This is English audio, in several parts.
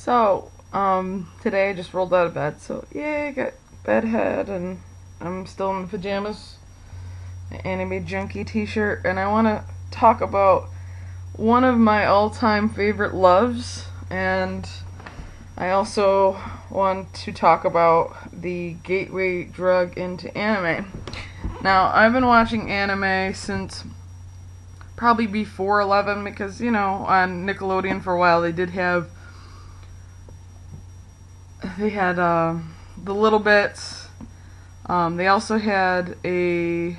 Today I just rolled out of bed, so yeah, I got bedhead, and I'm still in pajamas, an anime junkie t-shirt, and I want to talk about one of my all-time favorite loves, and I also want to talk about the gateway drug into anime. Now, I've been watching anime since probably before 11 because, on Nickelodeon for a while they had the Little Bits. They also had a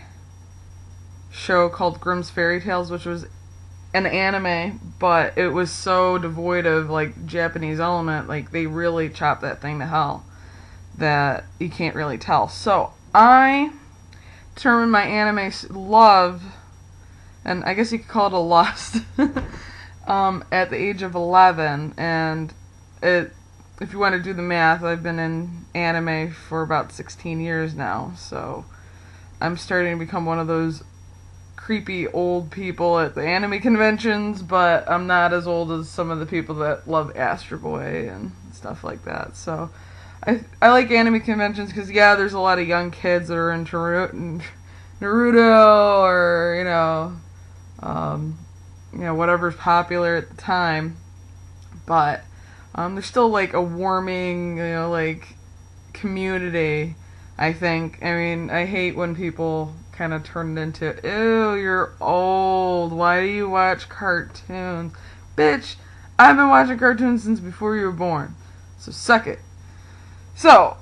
show called Grimm's Fairy Tales, which was an anime, but it was so devoid of Japanese element. They really chopped that thing to hell that you can't really tell. So I determined my anime love, and I guess you could call it a lust, at the age of 11, and if you want to do the math, I've been in anime for about 16 years now, so I'm starting to become one of those creepy old people at the anime conventions, but I'm not as old as some of the people that love Astro Boy and stuff like that. So I like anime conventions because, yeah, there's a lot of young kids that are into Naruto or, whatever's popular at the time, but there's still a warming, community, I think. I mean, I hate when people kind of turn it into, ew, you're old, why do you watch cartoons? Bitch, I've been watching cartoons since before you were born, so suck it. So,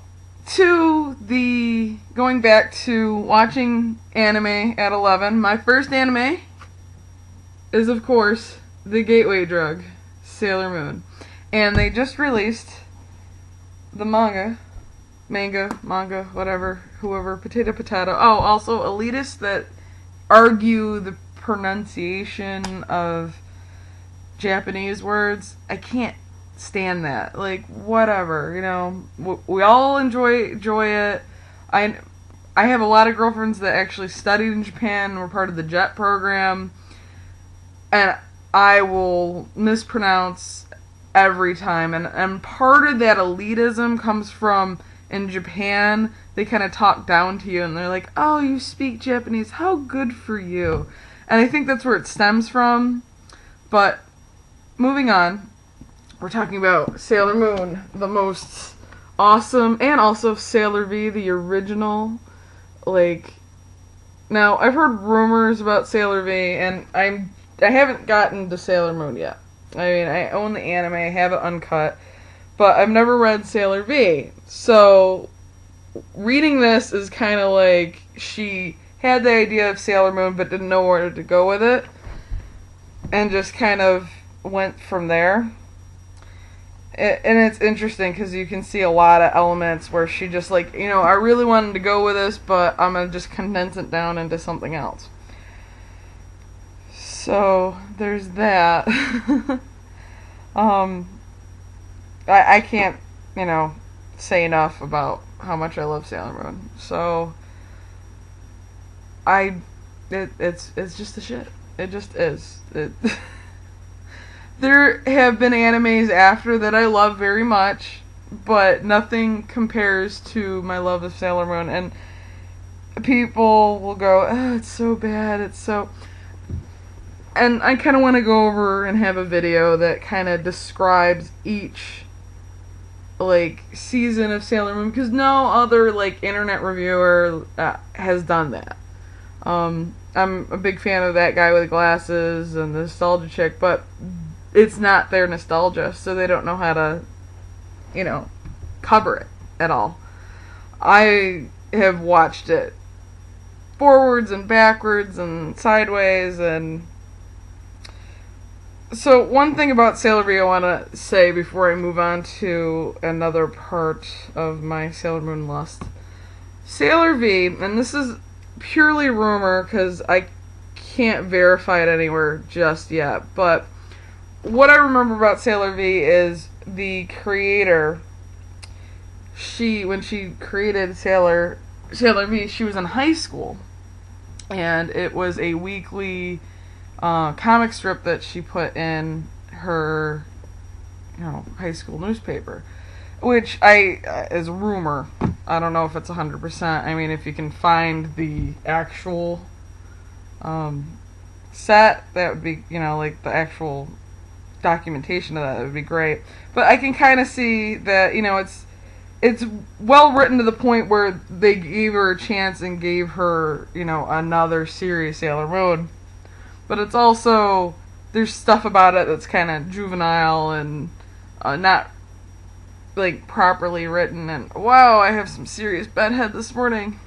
going back to watching anime at 11, my first anime is, of course, the gateway drug, Sailor Moon. And they just released the manga, whatever, whoever, potato. Oh, also elitists that argue the pronunciation of Japanese words. I can't stand that. Whatever, we all enjoy it. I have a lot of girlfriends that actually studied in Japan and were part of the JET program, and I will mispronounce every time, and part of that elitism comes from, in Japan, they kind of talk down to you, and they're like, oh, you speak Japanese, how good for you. And I think that's where it stems from. But moving on, we're talking about Sailor Moon, the most awesome, and also Sailor V, the original. Now I've heard rumors about Sailor V, and I haven't gotten to Sailor Moon yet. I mean, I own the anime, I have it uncut, but I've never read Sailor V. So, reading this is kind of like she had the idea of Sailor Moon but didn't know where to go with it, and just kind of went from there. And it's interesting because you can see a lot of elements where she just I really wanted to go with this, but I'm going to just condense it down into something else. So, there's that. I can't, say enough about how much I love Sailor Moon. So, it's just the shit. It just is. There have been animes after that I love very much, but nothing compares to my love of Sailor Moon. And people will go, oh, it's so bad, it's so... And I kind of want to go over and have a video that kind of describes each, season of Sailor Moon, because no other, internet reviewer has done that. I'm a big fan of that guy with glasses and the nostalgia chick, but it's not their nostalgia, so they don't know how to, cover it at all. I have watched it forwards and backwards and sideways, and so one thing about Sailor V I want to say before I move on to another part of my Sailor Moon lust. Sailor V, and this is purely rumor because I can't verify it anywhere just yet, but what I remember about Sailor V is the creator, when she created Sailor V, she was in high school, and it was a weekly comic strip that she put in her high school newspaper, which is a rumor. I don't know if it's 100%. I mean, if you can find the actual set, that would be, like the actual documentation of that would be great. But I can kind of see that, it's well written to the point where they gave her a chance and gave her, another series, Sailor Moon. But it's also, there's stuff about it that's kind of juvenile and not like properly written. And wow, I have some serious bedhead this morning.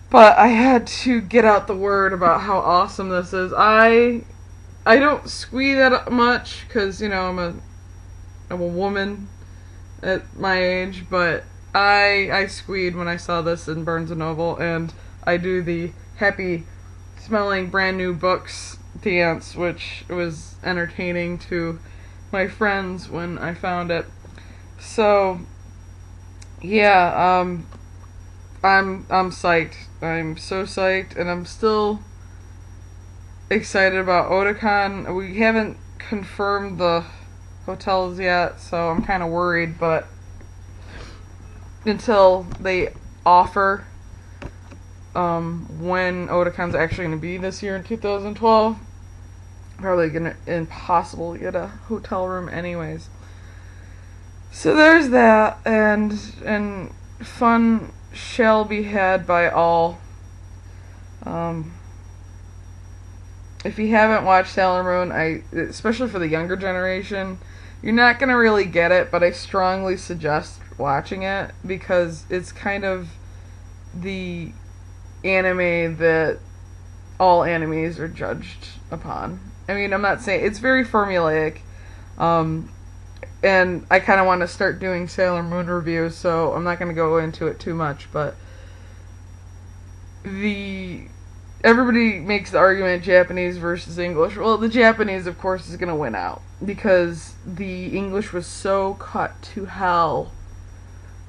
But I had to get out the word about how awesome this is. I don't squee that much because, I'm a woman at my age, but I squeed when I saw this in Barnes & Noble, and I do the happy smelling brand new books dance, which was entertaining to my friends when I found it. So, yeah, I'm psyched. I'm so psyched, and I'm still excited about Otakon. We haven't confirmed the hotels yet, so I'm kind of worried, but until they offer when Otakon's actually going to be this year in 2012, probably going to impossible to get a hotel room anyways. So there's that, and fun shall be had by all. If you haven't watched Sailor Moon, especially for the younger generation, you're not going to really get it, but I strongly suggest watching it because it's kind of the anime that all animes are judged upon. I mean, I'm not saying it's very formulaic, and I kind of want to start doing Sailor Moon reviews, so I'm not going to go into it too much, but everybody makes the argument Japanese versus English. Well, the Japanese, of course, is going to win out because the English was so cut to hell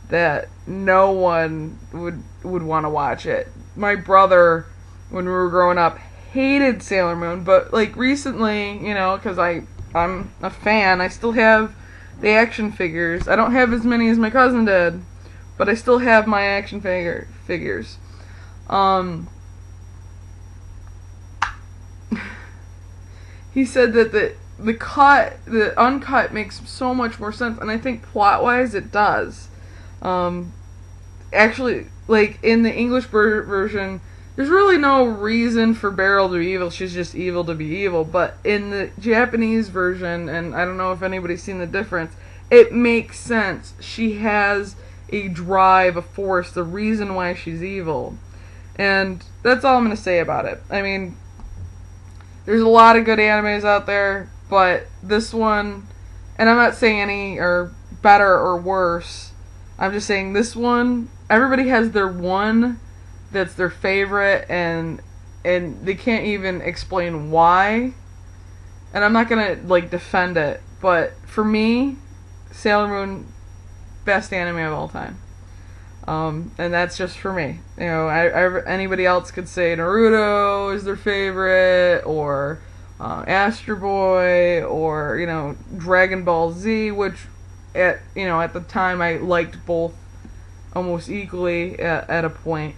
that no one would want to watch it. My brother, when we were growing up, hated Sailor Moon, but like recently, because I'm a fan, I still have the action figures. I don't have as many as my cousin did, but I still have my action figures. He said that the uncut makes so much more sense, and I think plot-wise it does. Actually, like in the English version, there's really no reason for Beryl to be evil. She's just evil to be evil. But in the Japanese version, and I don't know if anybody's seen the difference, it makes sense. She has a drive, a force, the reason why she's evil. And that's all I'm going to say about it. I mean, there's a lot of good animes out there, but this one, and I'm not saying any are better or worse, I'm just saying this one, everybody has their one that's their favorite, and they can't even explain why. And I'm not gonna like defend it, but for me, Sailor Moon, best anime of all time. And that's just for me. Anybody else could say Naruto is their favorite, or Astro Boy, or Dragon Ball Z, which at the time I liked both almost equally at a point.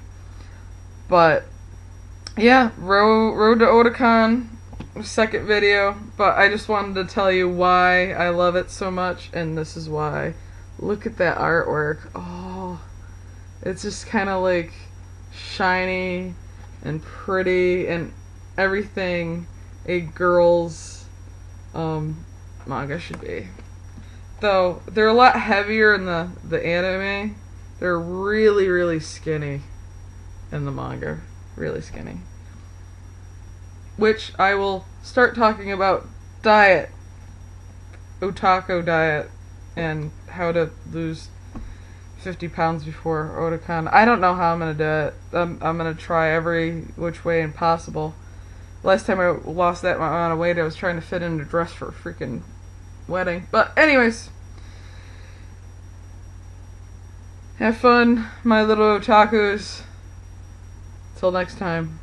But yeah, Road to Otakon, second video, but I just wanted to tell you why I love it so much, and this is why. Look at that artwork. Oh, it's just kind of like shiny and pretty and everything a girl's manga should be. Though they're a lot heavier in the anime. They're really, really skinny in the manga. Really skinny. Which I will start talking about diet. Otaku diet. And how to lose 50 pounds before Otakon. I don't know how I'm going to do it. I'm going to try every which way possible. Last time I lost that amount of weight, I was trying to fit in a dress for a freaking wedding. But anyways, have fun, my little otakus. Till next time.